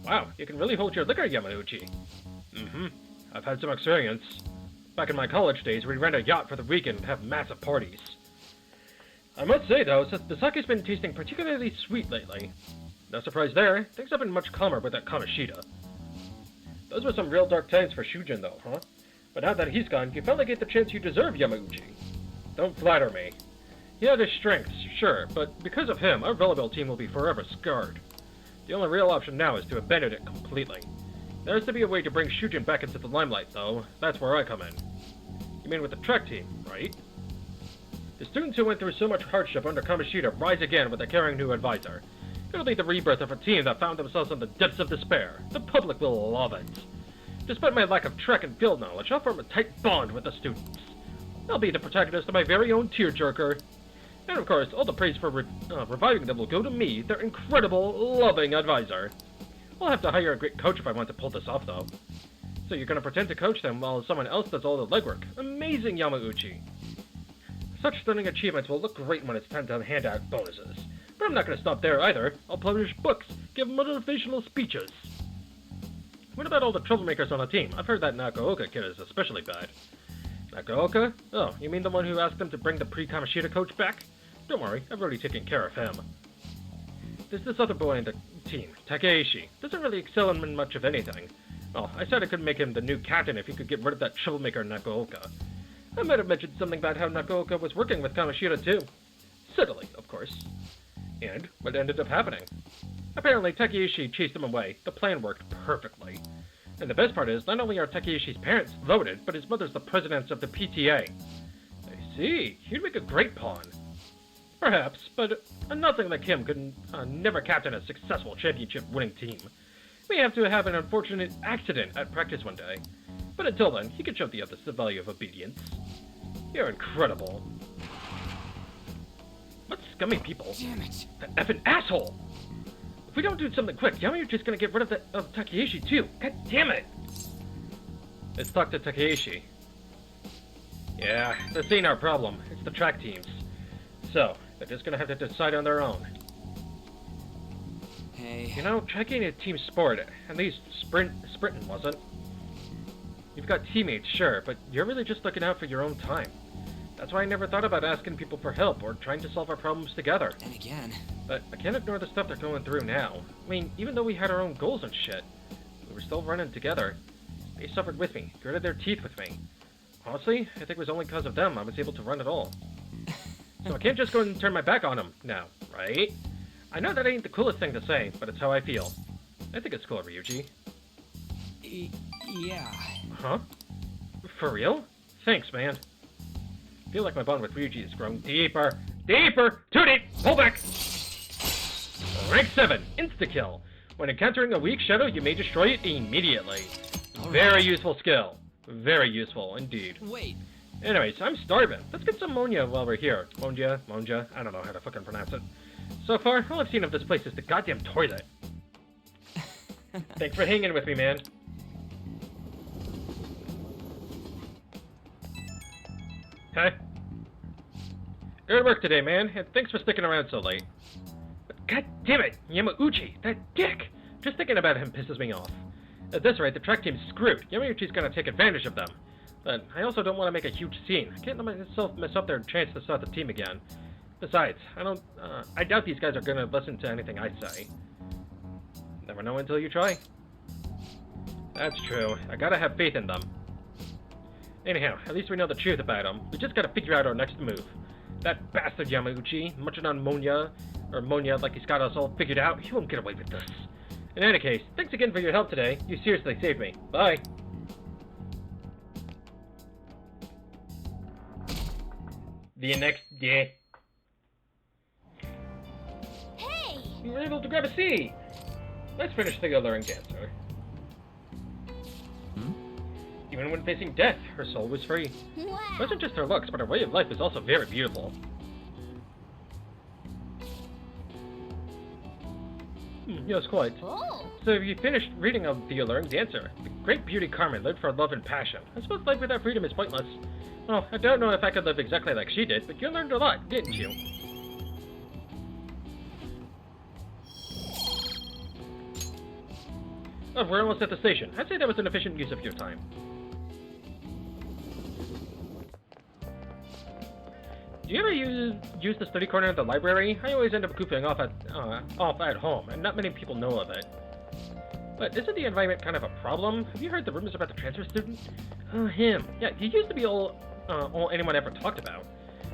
Wow, you can really hold your liquor, Yamauchi. I've had some experience. Back in my college days, we'd rent a yacht for the weekend and have massive parties. I must say, though, the sake's been tasting particularly sweet lately. No surprise there, things have been much calmer with that Kamoshida. Those were some real dark times for Shujin, though, huh? But now that he's gone, you finally get the chance you deserve, Yamauchi. Don't flatter me. He had his strengths, sure, but because of him, our volleyball team will be forever scarred. The only real option now is to abandon it completely. There has to be a way to bring Shujin back into the limelight, though. That's where I come in. You mean with the track team, right? The students who went through so much hardship under Kamoshida rise again with a caring new advisor. It'll be the rebirth of a team that found themselves in the depths of despair. The public will love it. Despite my lack of track and field knowledge, I'll form a tight bond with the students. I'll be the protagonist of my very own tearjerker. And of course, all the praise for reviving them will go to me, their incredible, loving advisor. I'll have to hire a great coach if I want to pull this off, though. So you're gonna pretend to coach them while someone else does all the legwork. Amazing, Yamauchi! Such stunning achievements will look great when it's time to hand out bonuses. But I'm not gonna stop there either. I'll publish books, give motivational speeches. What about all the troublemakers on the team? I've heard that Nakaoka kid is especially bad. Nakaoka? Oh, you mean the one who asked them to bring the pre-Kamoshida coach back? Don't worry, I've already taken care of him. There's this other boy in the team, Takeishi. Doesn't really excel in much of anything. Oh, I said I could make him the new captain if he could get rid of that troublemaker Nakaoka. I might have mentioned something about how Nakaoka was working with Kamoshida too. Subtly, of course. And what ended up happening? Apparently, Takeishi chased him away. The plan worked perfectly. And the best part is, not only are Takeishi's parents voted, but his mother's the president of the PTA. I see. He'd make a great pawn. Perhaps, but nothing like him could never captain a successful championship-winning team. May have to have an unfortunate accident at practice one day. But until then, he can show the others the value of obedience. You're incredible. What scummy people?
Damn it!
That effing asshole! If we don't do something quick, Yamauchi's gonna get rid of Takeishi too. God damn it! Let's talk to Takeishi. Yeah, this ain't our problem. It's the track teams. So, they're just gonna have to decide on their own.
Hey.
You know, try getting a team sport. At least sprinting wasn't. You've got teammates, sure, but you're really just looking out for your own time. That's why I never thought about asking people for help or trying to solve our problems together.
And again.
But I can't ignore the stuff they're going through now. I mean, even though we had our own goals and shit, we were still running together. They suffered with me, gritted their teeth with me. Honestly, I think it was only because of them I was able to run at all. So I can't just go and turn my back on them now, right? I know that ain't the coolest thing to say, but it's how I feel. I think it's cool, Ryuji.
Yeah.
Huh? For real? Thanks, man. I feel like my bond with Ryuji is growing deeper. Deeper! Too deep! Pull back! Rank 7, insta-kill. When encountering a weak shadow, you may destroy it immediately. Very useful skill. Very useful, indeed.
Wait.
Anyways, I'm starving. Let's get some Monja while we're here. Monja, I don't know how to fucking pronounce it. So far, all I've seen of this place is the goddamn toilet. Thanks for hanging with me, man. Hey. Good work today, man, and thanks for sticking around so late. But god damn it, Yamauchi, that dick! Just thinking about him pisses me off. At this rate, the track team's screwed. Yamauchi's gonna take advantage of them. But I also don't want to make a huge scene. I can't let myself mess up their chance to start the team again. Besides, I doubt these guys are gonna listen to anything I say. Never know until you try. That's true. I gotta have faith in them. Anyhow, at least we know the truth about him. We just gotta figure out our next move. That bastard Yamauchi, munching on Monja like he's got us all figured out, he won't get away with this. In any case, thanks again for your help today. You seriously saved me. Bye. The next day.
Hey!
You were able to grab a C! Let's finish the alluring dancer. Even when facing death, her soul was free.
Wow.
It wasn't just her looks, but her way of life was also very beautiful. Yes, quite.
Oh.
So you finished reading of The Alluring Dancer. The great beauty Carmen lived for love and passion. I suppose life without freedom is pointless. Well, I don't know if I could live exactly like she did, but you learned a lot, didn't you? Oh, we're almost at the station. I'd say that was an efficient use of your time. Do you ever use the study corner at the library? I always end up goofing off at home, and not many people know of it. But isn't the environment kind of a problem? Have you heard the rumors about the transfer student? Oh, him. Yeah, he used to be all anyone ever talked about.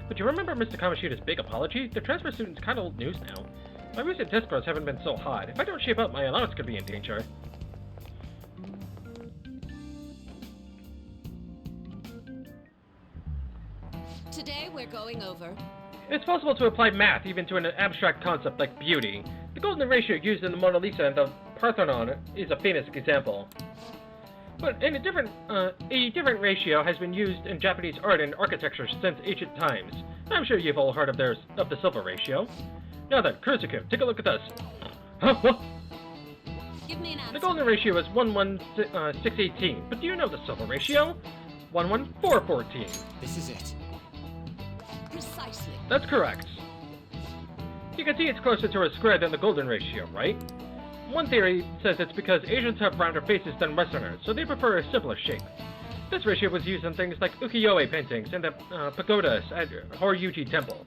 But you remember Mr. Kamoshida's big apology? The transfer student's kind of old news now. My recent test scores haven't been so hot. If I don't shape up, my allowance could be in danger.
Today we're going over.
It's possible to apply math even to an abstract concept like beauty. The golden ratio used in the Mona Lisa and the Parthenon is a famous example. But a different ratio has been used in Japanese art and architecture since ancient times. I'm sure you've all heard of the silver ratio. Now then, Kurzuku, take a look at this. Huh? What?
Give me an answer.
The golden ratio is 1:618, but do you know the silver ratio? 1:414.
This is it.
Precisely.
That's correct. You can see it's closer to a square than the golden ratio, right? One theory says it's because Asians have rounder faces than Westerners, so they prefer a simpler shape. This ratio was used in things like ukiyo-e paintings and the pagodas at Horyuji Temple.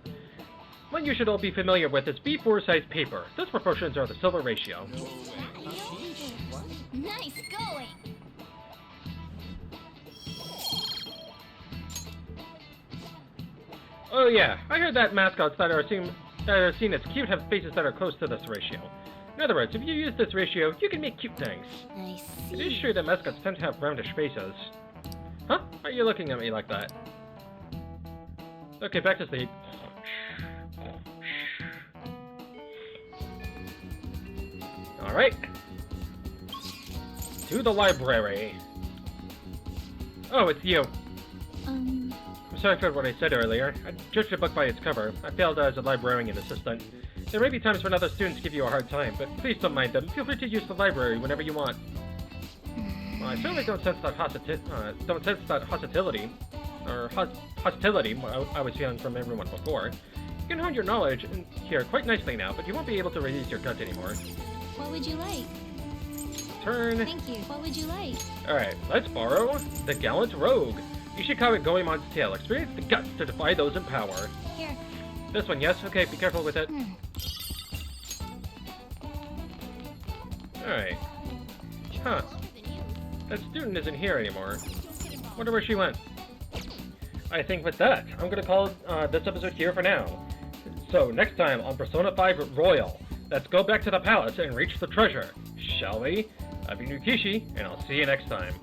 One you should all be familiar with is B4 size paper. Those proportions are the silver ratio.
Nice going.
Oh yeah, I heard that mascots that are seen as cute have faces that are close to this ratio. In other words, if you use this ratio, you can make cute things.
I see.
It is true that mascots tend to have roundish faces. Huh? Why are you looking at me like that? Okay, back to sleep. Alright. To the library. Oh, it's you. I'm sorry for what I said earlier. I judged a book by its cover. I failed as a librarian assistant. There may be times when other students give you a hard time, but please don't mind them. Feel free to use the library whenever you want. Well, I certainly don't sense that hostility I was feeling from everyone before. You can hone your knowledge here quite nicely now, but you won't be able to release your gut anymore.
What would you like?
Turn.
Thank you. What would you like?
Alright, let's borrow the Gallant Rogue. Ishikawa Goemon's tale. Experience the guts to defy those in power.
Here.
This one, yes? Okay, be careful with it. Alright. Huh. That student isn't here anymore. Wonder where she went. I think with that, I'm gonna call this episode here for now. So, next time on Persona 5 Royal, let's go back to the palace and reach the treasure, shall we? I've been Yukishi, and I'll see you next time.